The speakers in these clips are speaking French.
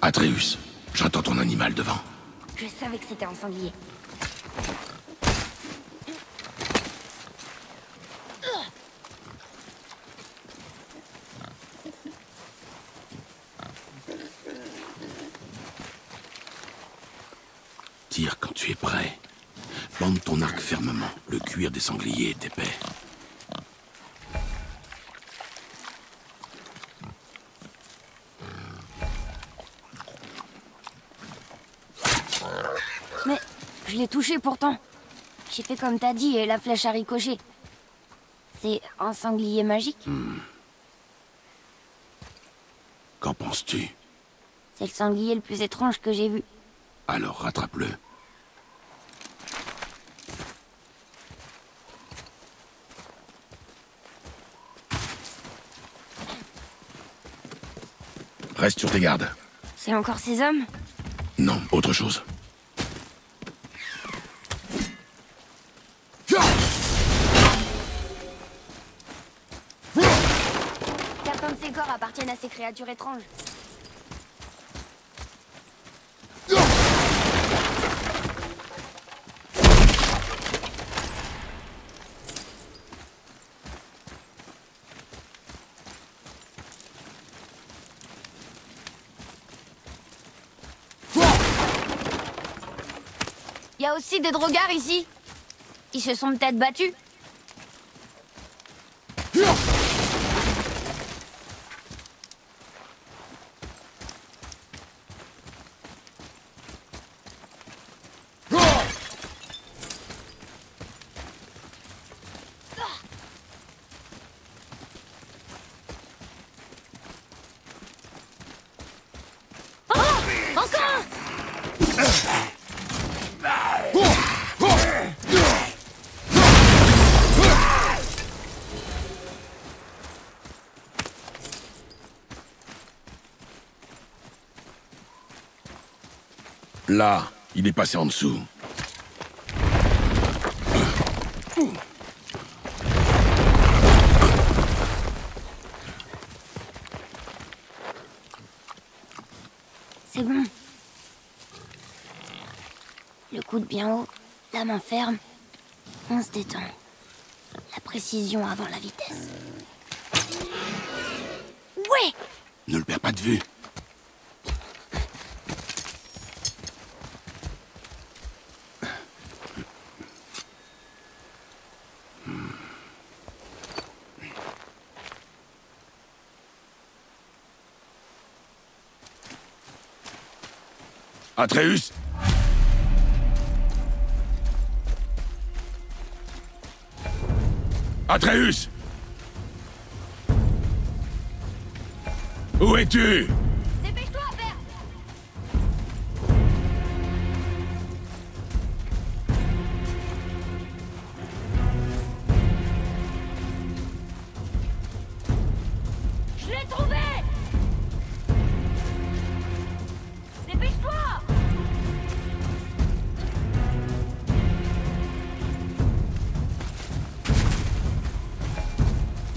Atreus, j'entends ton animal devant. Je savais que c'était un sanglier. Tire quand tu es prêt. Bande ton arc fermement. Le cuir des sangliers est épais. Mais je l'ai touché pourtant. J'ai fait comme t'as dit et la flèche a ricoché. C'est un sanglier magique? Qu'en penses-tu? C'est le sanglier le plus étrange que j'ai vu. Alors rattrape-le. Reste sur tes gardes. C'est encore ces hommes? Non, autre chose. Certains de ces corps appartiennent à ces créatures étranges. Il y a aussi des drogards ici. Ils se sont peut-être battus. Là, il est passé en dessous. C'est bon. Le coude bien haut, la main ferme. On se détend. La précision avant la vitesse. Ouais! Ne le perds pas de vue. Atreus! Atreus! Où es-tu? Dépêche-toi, père! Je l'ai trouvé! Dépêche-toi!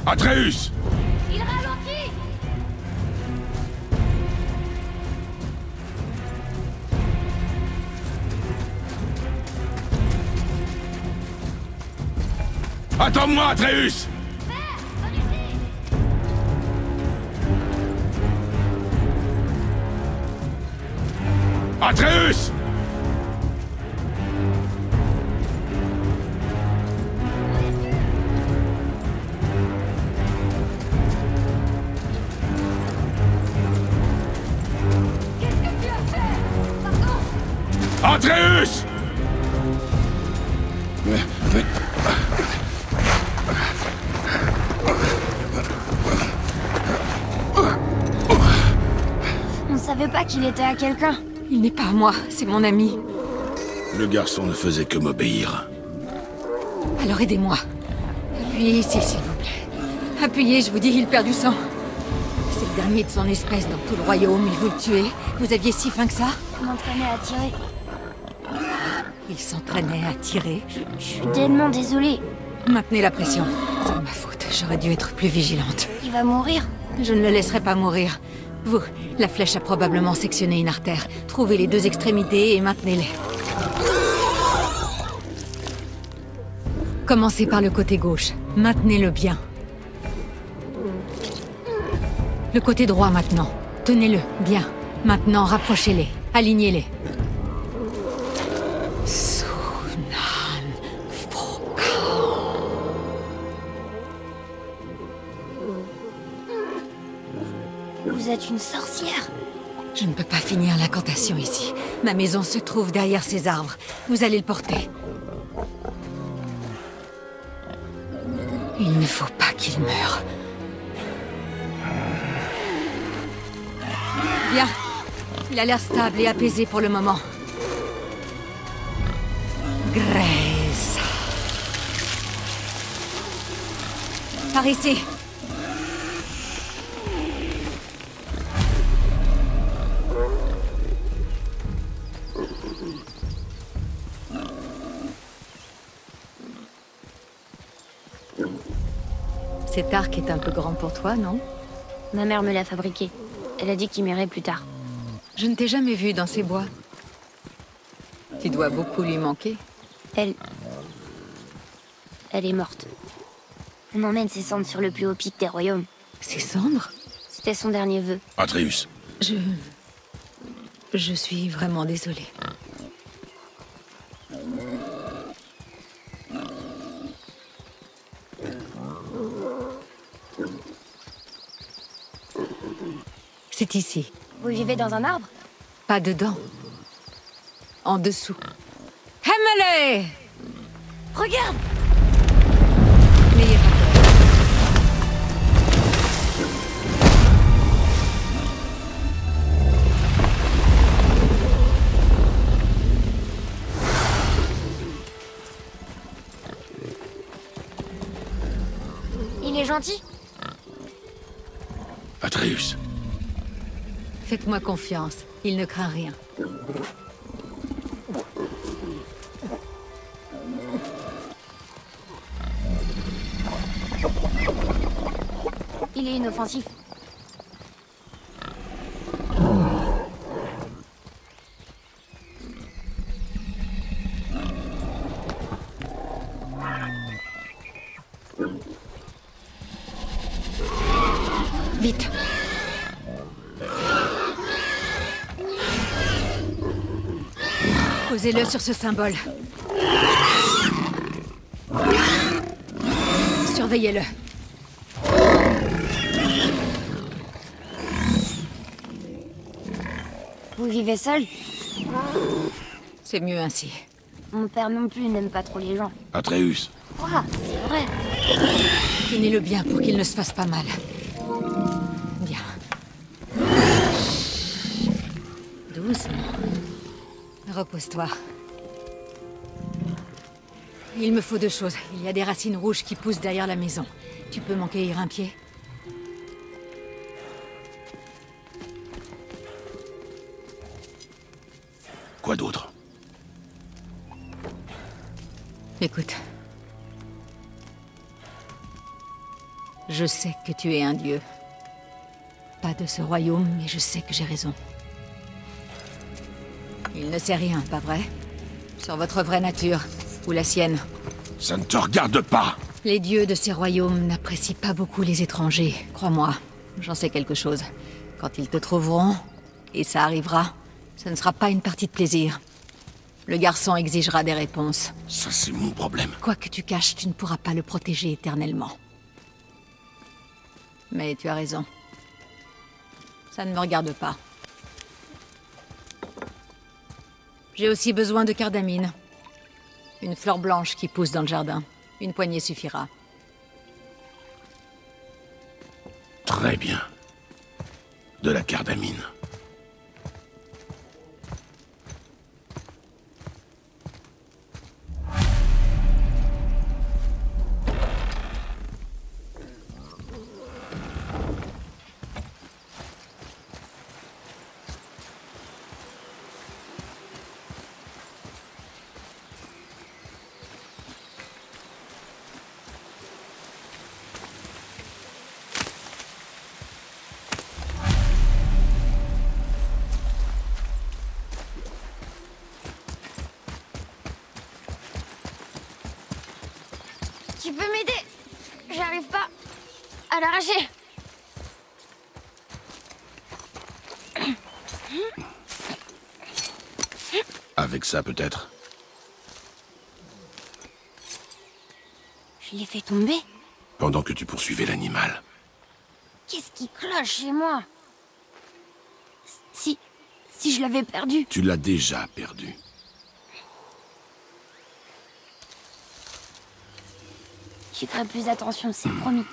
Atreus! Il ralentit! Attends-moi, Atreus! Père, pas d'ici! Atreus! Qu'est-ce que tu as fait? Pardon? Atreus! On savait pas qu'il était à quelqu'un. Il n'est pas à moi, c'est mon ami. Le garçon ne faisait que m'obéir. Alors aidez-moi. Appuyez ici, s'il vous plaît. Appuyez, je vous dis, il perd du sang. C'est le dernier de son espèce dans tout le royaume, il veut le tuer. Vous aviez si faim que ça? Je m'entraînais à tirer. Il s'entraînait à tirer. Je suis tellement désolée. Maintenez la pression. C'est de ma faute, j'aurais dû être plus vigilante. Il va mourir. Je ne le laisserai pas mourir. Vous, la flèche a probablement sectionné une artère. Trouvez les 2 extrémités et maintenez-les. Commencez par le côté gauche. Maintenez-le bien. Le côté droit maintenant. Tenez-le, bien. Maintenant, rapprochez-les. Alignez-les. Vous êtes une sorcière? Je ne peux pas finir l'incantation ici. Ma maison se trouve derrière ces arbres. Vous allez le porter. Il ne faut pas qu'il meure. Bien. Il a l'air stable et apaisé pour le moment. Grace. Par ici. Cet arc est un peu grand pour toi, non? Ma mère me l'a fabriqué. Elle a dit qu'il m'irait plus tard. Je ne t'ai jamais vu dans ces bois. Tu dois beaucoup lui manquer. Elle est morte. On emmène ses cendres sur le plus haut pic des royaumes. Ses cendres? C'était son dernier vœu. Atreus, Je suis vraiment désolée. C'est ici. Vous vivez dans un arbre? Pas dedans. En dessous. Emily! Regarde! N'ayez pas peur. Il est gentil? Atreus. Faites-moi confiance. Il ne craint rien. Il est inoffensif. Vite. Posez-le sur ce symbole. Surveillez-le. Vous vivez seul? C'est mieux ainsi. Mon père non plus n'aime pas trop les gens. Atreus. Quoi? C'est vrai. Tenez-le bien pour qu'il ne se fasse pas mal. Bien. Doucement. Repose-toi. Il me faut 2 choses. Il y a des racines rouges qui poussent derrière la maison. Tu peux m'en cueillir un pied? Quoi d'autre? Écoute. Je sais que tu es un dieu. Pas de ce royaume, mais je sais que j'ai raison. Il ne sait rien, pas vrai? Sur votre vraie nature, ou la sienne. Ça ne te regarde pas! Les dieux de ces royaumes n'apprécient pas beaucoup les étrangers, crois-moi. J'en sais quelque chose. Quand ils te trouveront, et ça arrivera, ce ne sera pas une partie de plaisir. Le garçon exigera des réponses. Ça, c'est mon problème. Quoi que tu caches, tu ne pourras pas le protéger éternellement. Mais tu as raison. Ça ne me regarde pas. J'ai aussi besoin de cardamine. Une fleur blanche qui pousse dans le jardin. Une poignée suffira. Très bien. De la cardamine. Tu peux m'aider? J'arrive pas à l'arracher. Avec ça, peut-être. Je l'ai fait tomber? Pendant que tu poursuivais l'animal. Qu'est-ce qui cloche chez moi? Si je l'avais perdu. Tu l'as déjà perdu. J'y ferai plus attention, c'est promis.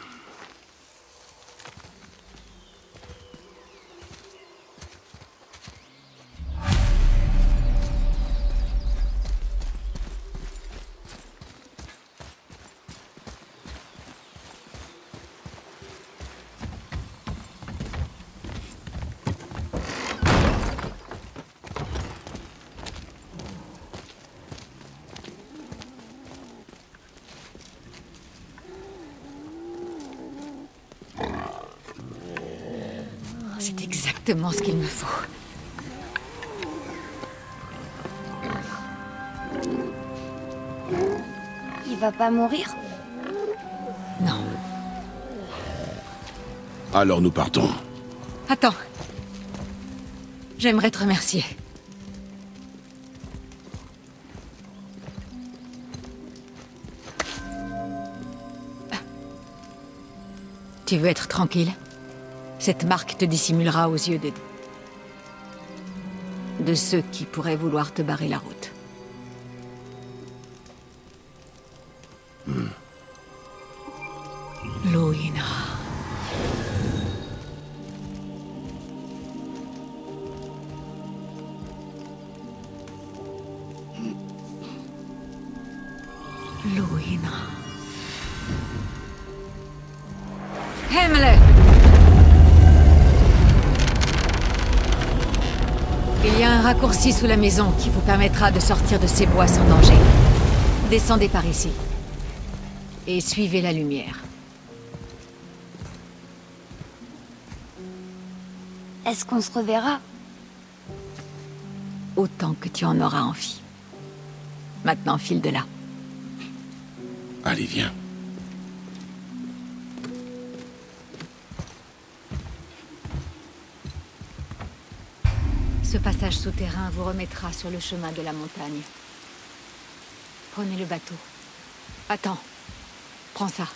C'est exactement ce qu'il me faut. Il va pas mourir? Non. Alors nous partons. Attends. J'aimerais te remercier. Tu veux être tranquille? Cette marque te dissimulera aux yeux de ceux qui pourraient vouloir te barrer la route. Loïna. Loïna. Himmler! Il y a un raccourci sous la maison qui vous permettra de sortir de ces bois sans danger. Descendez par ici. Et suivez la lumière. Est-ce qu'on se reverra? Autant que tu en auras envie. Maintenant, file de là. Allez, viens. Ce passage souterrain vous remettra sur le chemin de la montagne. Prenez le bateau. Attends. Prends ça.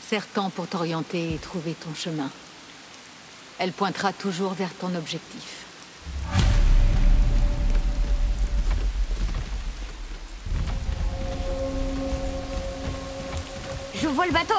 Serre-t'en pour t'orienter et trouver ton chemin. Elle pointera toujours vers ton objectif. Je vois le bateau!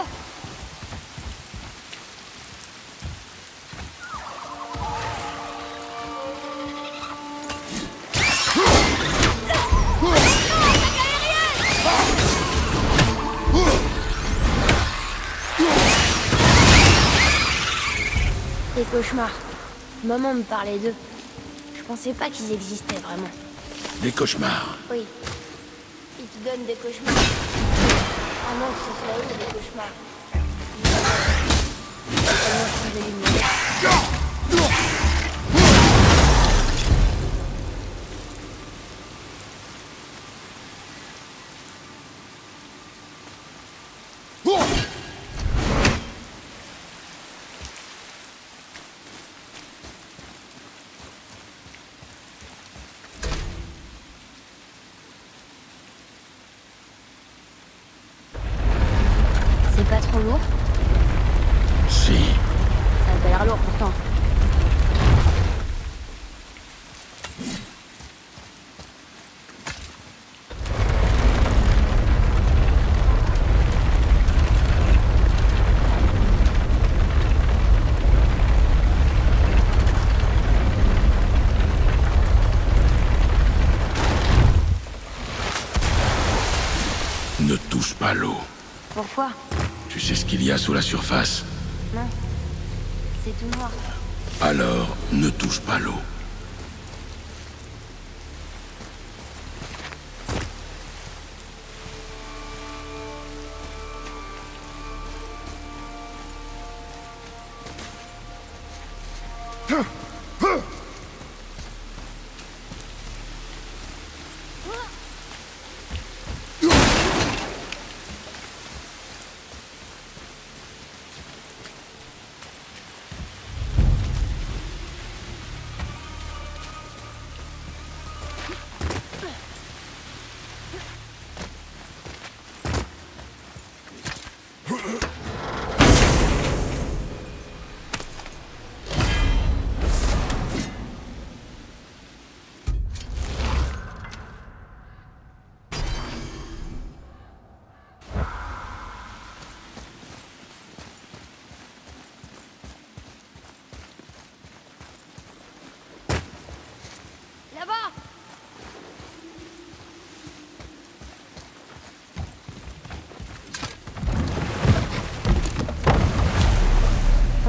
Des cauchemars. Maman me parlait d'eux. Je pensais pas qu'ils existaient vraiment. Des cauchemars. Oui. Ils te donnent des cauchemars. À moins que ce soit eux des cauchemars. De lumière. C'est pas trop lourd? Si. Ça a l'air lourd pourtant. Ne touche pas l'eau. Pourquoi? Tu sais ce qu'il y a sous la surface? Non. C'est tout noir. Alors, ne touche pas l'eau.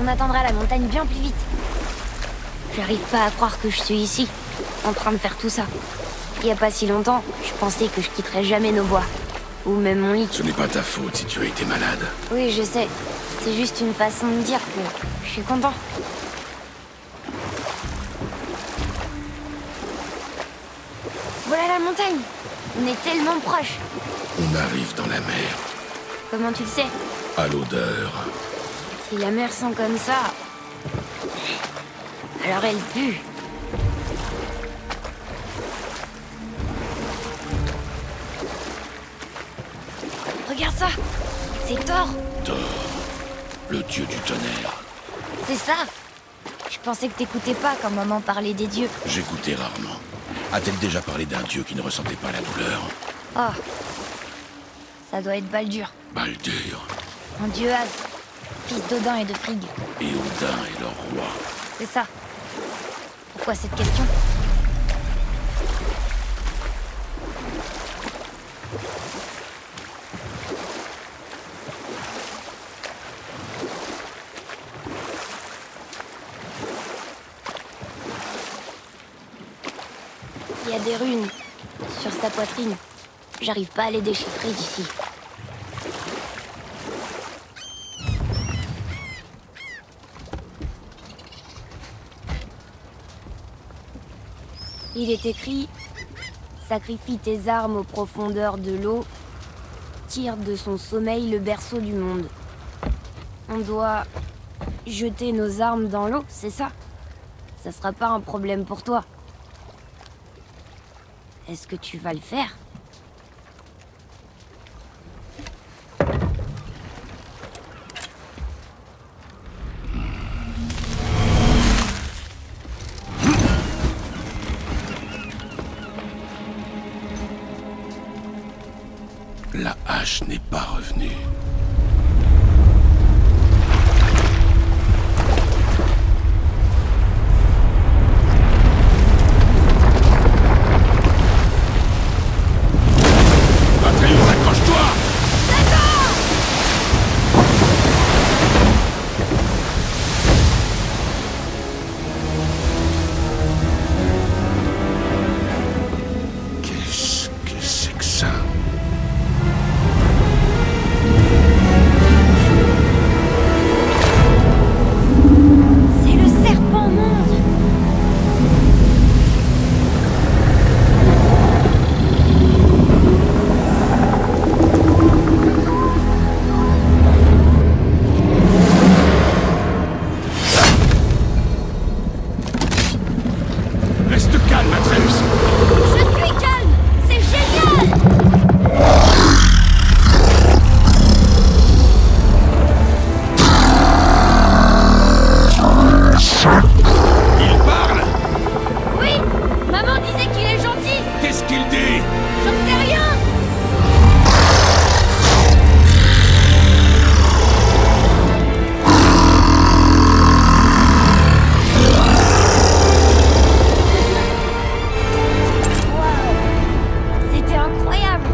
On atteindra la montagne bien plus vite. J'arrive pas à croire que je suis ici, en train de faire tout ça. Il y a pas si longtemps, je pensais que je quitterais jamais nos bois. Ou même mon lit. Ce n'est pas ta faute si tu as été malade. Oui, je sais. C'est juste une façon de dire que je suis content. Voilà la montagne. On est tellement proches. On arrive dans la mer. Comment tu le sais? À l'odeur. Si la mer sent comme ça... alors elle pue. Regarde ça. C'est Thor. Thor, le dieu du tonnerre. C'est ça. Je pensais que t'écoutais pas quand maman parlait des dieux. J'écoutais rarement. A-t-elle déjà parlé d'un dieu qui ne ressentait pas la douleur? Oh. Ça doit être Baldur. Baldur. Un dieu As. Fils d'Odin et de Frigg. Et Odin est leur roi. C'est ça. Pourquoi cette question? Il y a des runes sur sa poitrine. J'arrive pas à les déchiffrer d'ici. Il est écrit « Sacrifie tes armes aux profondeurs de l'eau, tire de son sommeil le berceau du monde. » On doit jeter nos armes dans l'eau, c'est ça? Ça sera pas un problème pour toi. Est-ce que tu vas le faire? La hache n'est pas revenue. Atreus, accroche-toi! Qu'est-ce que c'est que ça? C'est le serpent monde! Reste calme, Atreus! Je suis calme! C'est génial! Il parle! Oui! Maman disait qu'il est gentil! Qu'est-ce qu'il dit? J'en sais rien! Waouh! C'était incroyable!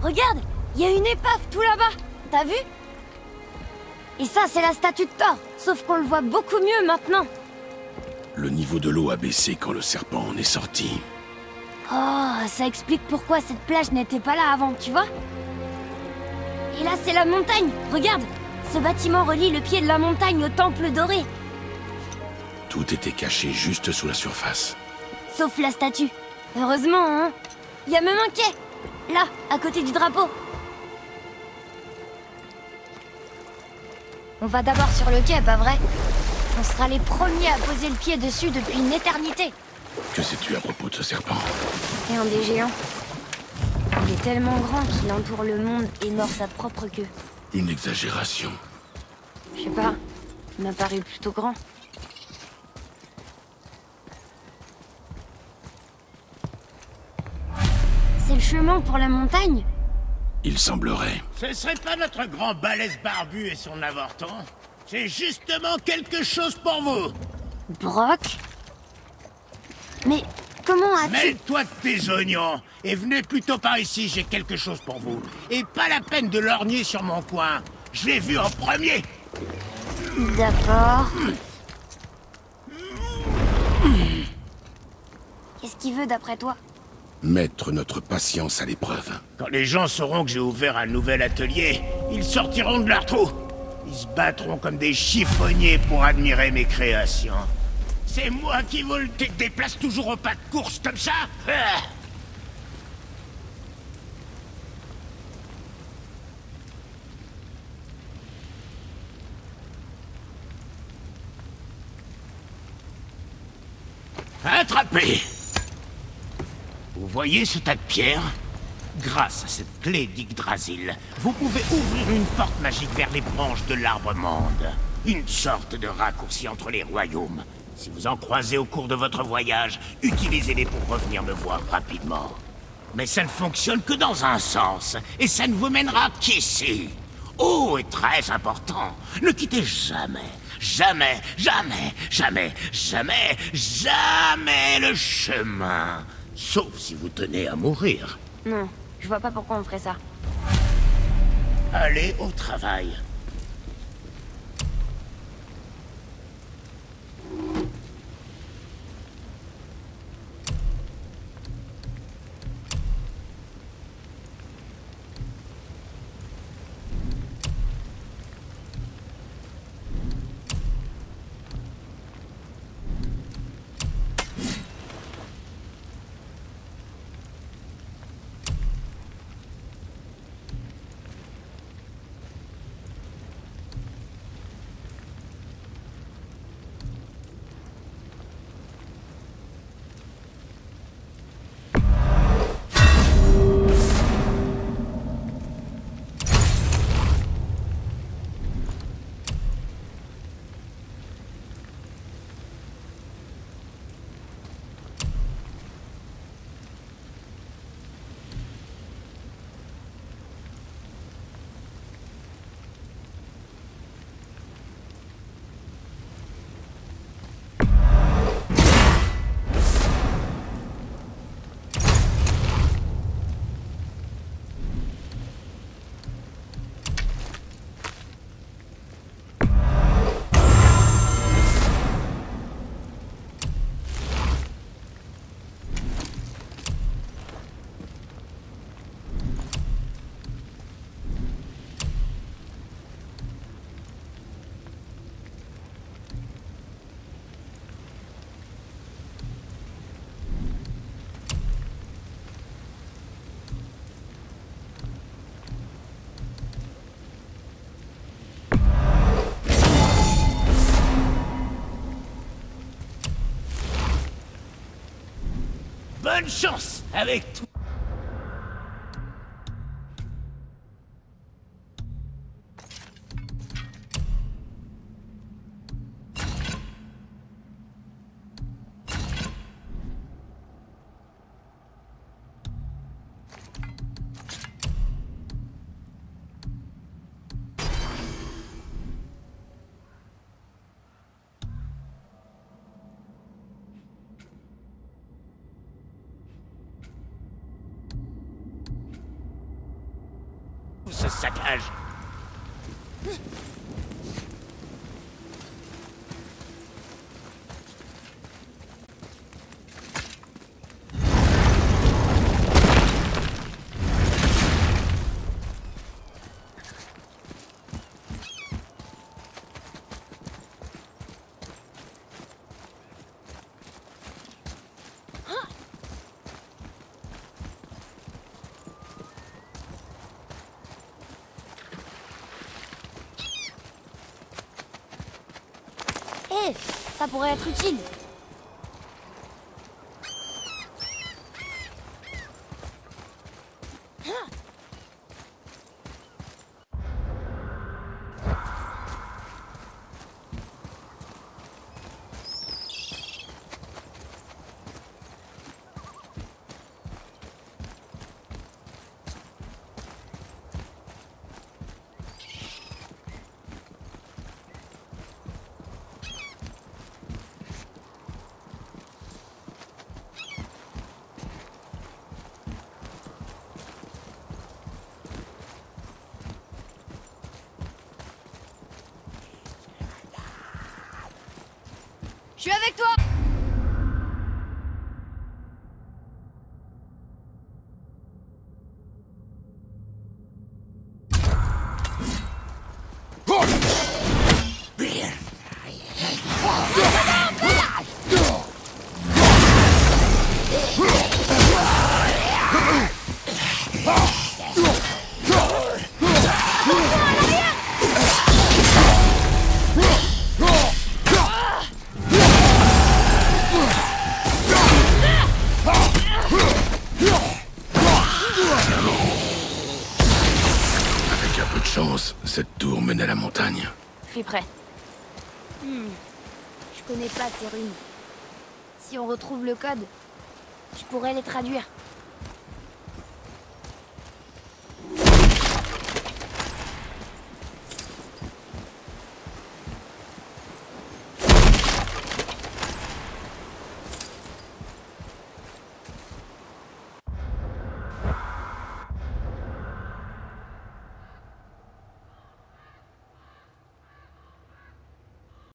Regarde! Il y a une épave tout là-bas! T'as vu? Et ça, c'est la statue de Thor! Sauf qu'on le voit beaucoup mieux maintenant! Le niveau de l'eau a baissé quand le serpent en est sorti. Oh, ça explique pourquoi cette plage n'était pas là avant, tu vois? Et là, c'est la montagne! Regarde! Ce bâtiment relie le pied de la montagne au temple doré! Tout était caché juste sous la surface. Sauf la statue. Heureusement, hein? Il y a même un quai! Là, à côté du drapeau. On va d'abord sur le quai, pas vrai? On sera les premiers à poser le pied dessus depuis une éternité. Que sais-tu à propos de ce serpent? C'est un des géants. Il est tellement grand qu'il entoure le monde et mord sa propre queue. Une exagération. Je sais pas, il m'a paru plutôt grand. C'est le chemin pour la montagne? Il semblerait. Ce serait pas notre grand balèze barbu et son avorton? J'ai justement quelque chose pour vous. Brock? Mais comment as-tu... Mêle-toi de tes oignons et venez plutôt par ici, j'ai quelque chose pour vous. Et pas la peine de lorgner sur mon coin. Je l'ai vu en premier. D'accord. Qu'est-ce qu'il veut d'après toi? Mettre notre patience à l'épreuve. Quand les gens sauront que j'ai ouvert un nouvel atelier, ils sortiront de leur trou. Ils se battront comme des chiffonniers pour admirer mes créations. C'est moi qui vous le déplace toujours au pas de course comme ça. Ah. Attrapé! Vous voyez ce tas de pierres? Grâce à cette clé d'Yggdrasil, vous pouvez ouvrir une porte magique vers les branches de l'arbre-monde. Une sorte de raccourci entre les royaumes. Si vous en croisez au cours de votre voyage, utilisez-les pour revenir me voir rapidement. Mais ça ne fonctionne que dans un sens, et ça ne vous mènera qu'ici. Oh, et très important, ne quittez jamais, jamais, jamais, jamais, jamais, jamais le chemin. Sauf si vous tenez à mourir. Non, je vois pas pourquoi on ferait ça. Allez au travail. Bonne chance avec tout. Ce saccage. Hé, ça pourrait être utile. Je suis avec toi! Avec un peu de chance, cette tour mène à la montagne. Je suis prêt. Je connais pas ces runes. Si on retrouve le code, je pourrais les traduire.